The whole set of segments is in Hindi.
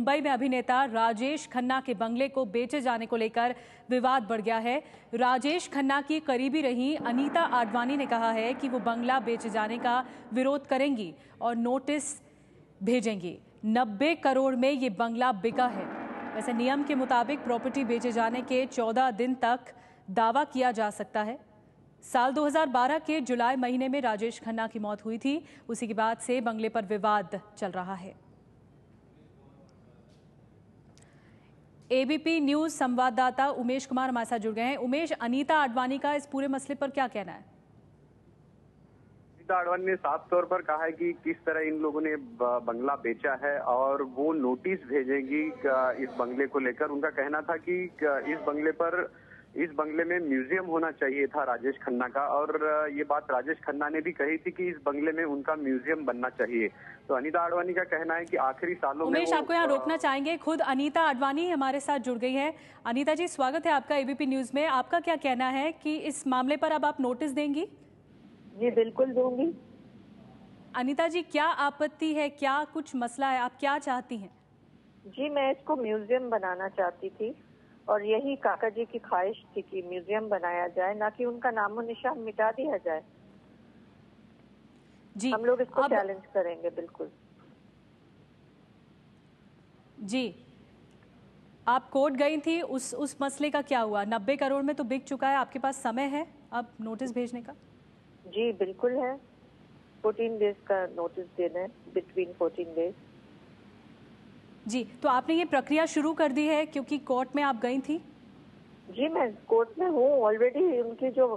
मुंबई में अभिनेता राजेश खन्ना के बंगले को बेचे जाने को लेकर विवाद बढ़ गया है। राजेश खन्ना की करीबी रही अनीता आडवाणी ने कहा है कि वो बंगला बेचे जाने का विरोध करेंगी और नोटिस भेजेंगी। 90 करोड़ में ये बंगला बिका है। वैसे नियम के मुताबिक प्रॉपर्टी बेचे जाने के 14 दिन तक दावा किया जा सकता है। साल 2012 के जुलाई महीने में राजेश खन्ना की मौत हुई थी। उसी के बाद से बंगले पर विवाद चल रहा है। एबीपी न्यूज संवाददाता उमेश कुमार हमारे साथ जुड़ गए हैं। उमेश, अनीता आडवाणी का इस पूरे मसले पर क्या कहना है? अनीता आडवाणी ने साफ तौर पर कहा है कि किस तरह इन लोगों ने बंगला बेचा है और वो नोटिस भेजेंगी इस बंगले को लेकर। उनका कहना था कि इस बंगले में म्यूजियम होना चाहिए था राजेश खन्ना का, और ये बात राजेश खन्ना ने भी कही थी कि इस बंगले में उनका म्यूजियम बनना चाहिए। तो अनीता आडवाणी का कहना है कि आखिरी सालों में उमेश, आपको यहाँ रोकना चाहेंगे। खुद अनीता आडवाणी हमारे साथ जुड़ गई है। अनीता जी, स्वागत है आपका एबीपी न्यूज में। आपका क्या कहना है कि इस मामले पर अब आप नोटिस देंगी? जी बिल्कुल दूंगी। अनीता जी, क्या आपत्ति है, क्या कुछ मसला है, आप क्या चाहती हैं? जी मैं इसको म्यूजियम बनाना चाहती थी और यही काका जी की ख्वाहिश थी कि म्यूजियम बनाया जाए, ना कि उनका नामो निशान मिटा दिया जाए। जी, हम लोग इसको चैलेंज करेंगे बिल्कुल। जी, आप कोर्ट गई थी, उस मसले का क्या हुआ? 90 करोड़ में तो बिक चुका है, आपके पास समय है अब नोटिस भेजने का? जी बिल्कुल है, 14 डेज का नोटिस देना है, बिटवीन 14 डेज। जी, तो आपने ये प्रक्रिया शुरू कर दी है क्योंकि कोर्ट में आप गई थी? जी मैं कोर्ट में हूँ ऑलरेडी। उनकी जो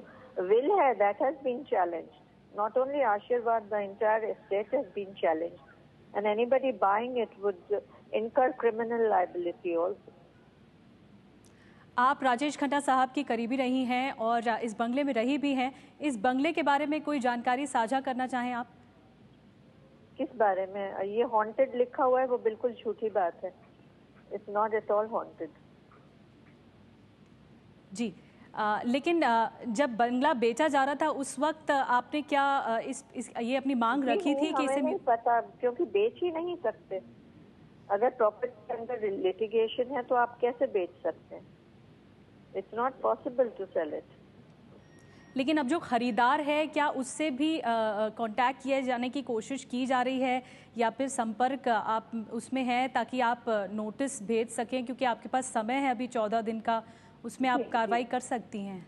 विल है that has been challenged. Not only Aashirwad, the entire estate has been challenged and anybody buying it would incur criminal liability also. आप राजेश खन्ना साहब की करीबी रही हैं और इस बंगले में रही भी हैं। इस बंगले के बारे में कोई जानकारी साझा करना चाहें आप? किस बारे में? ये हॉन्टेड लिखा हुआ है, वो बिल्कुल झूठी बात है। It's not at all haunted. जी, लेकिन जब बंगला बेचा जा रहा था उस वक्त आपने क्या ये अपनी मांग रखी थी कि इसे? नहीं पता, क्योंकि बेच ही नहीं सकते। अगर प्रॉपर्टी के अंदर लिटिगेशन है तो आप कैसे बेच सकते हैं? It's not possible to sell it. लेकिन अब जो खरीदार है, क्या उससे भी कांटेक्ट किए जाने की कोशिश की जा रही है या फिर संपर्क आप उसमें है ताकि आप नोटिस भेज सकें? क्योंकि आपके पास समय है अभी 14 दिन का, उसमें आप कार्रवाई कर सकती हैं।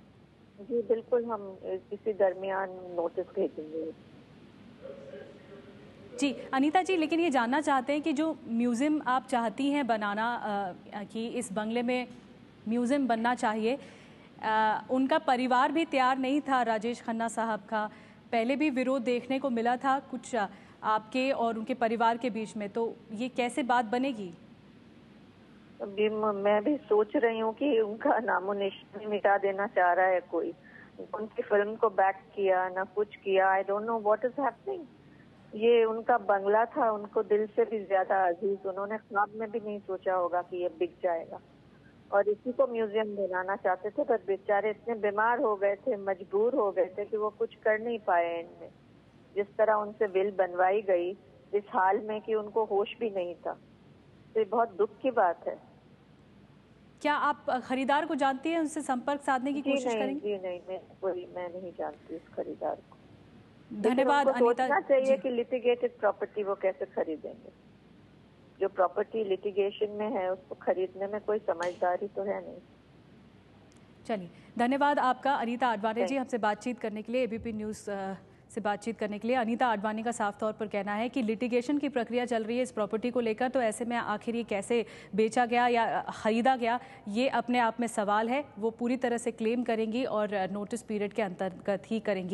जी बिल्कुल, हम इसी दरमियान नोटिस भेजेंगे। जी अनीता जी, लेकिन ये जानना चाहते हैं कि जो म्यूज़ियम आप चाहती हैं बनाना, कि इस बंगले में म्यूज़ियम बनना चाहिए, उनका परिवार भी तैयार नहीं था राजेश खन्ना साहब का। पहले भी विरोध देखने को मिला था कुछ आपके और उनके परिवार के बीच में, तो ये कैसे बात बनेगी? अभी मैं भी सोच रही हूँ कि उनका नामो निशान मिटा देना चाह रहा है कोई। उनकी फिल्म को बैक किया ना कुछ किया। I don't know what is happening. ये उनका बंगला था, उनको दिल से भी ज्यादा अजीज। उन्होंने ख्वाब में भी नहीं सोचा होगा कि ये बिक जाएगा और इसी को म्यूजियम बनाना चाहते थे, पर बेचारे इतने बीमार हो गए थे, मजबूर हो गए थे कि वो कुछ कर नहीं पाए एंड में। जिस तरह उनसे विल बनवाई गई इस हाल में कि उनको होश भी नहीं था, तो ये बहुत दुख की बात है। क्या आप खरीदार को जानती हैं, उनसे संपर्क साधने की कोशिश करेंगे? जी नहीं, मैं नहीं जानती उस खरीदार को। धन्यवाद अनीता। सोचना चाहिए कि लिटिगेटेड प्रॉपर्टी वो कैसे खरीदेंगे। जो प्रॉपर्टी लिटिगेशन में है उसको खरीदने में कोई समझदारी तो है नहीं। चलिए, धन्यवाद आपका अनीता आडवाणी जी, हमसे बातचीत करने के लिए, एबीपी न्यूज़ से बातचीत करने के लिए। अनीता आडवाणी का साफ तौर पर कहना है कि लिटिगेशन की प्रक्रिया चल रही है इस प्रॉपर्टी को लेकर, तो ऐसे में आखिर ये कैसे बेचा गया या खरीदा गया, ये अपने आप में सवाल है। वो पूरी तरह से क्लेम करेंगी और नोटिस पीरियड के अंतर्गत ही करेंगी।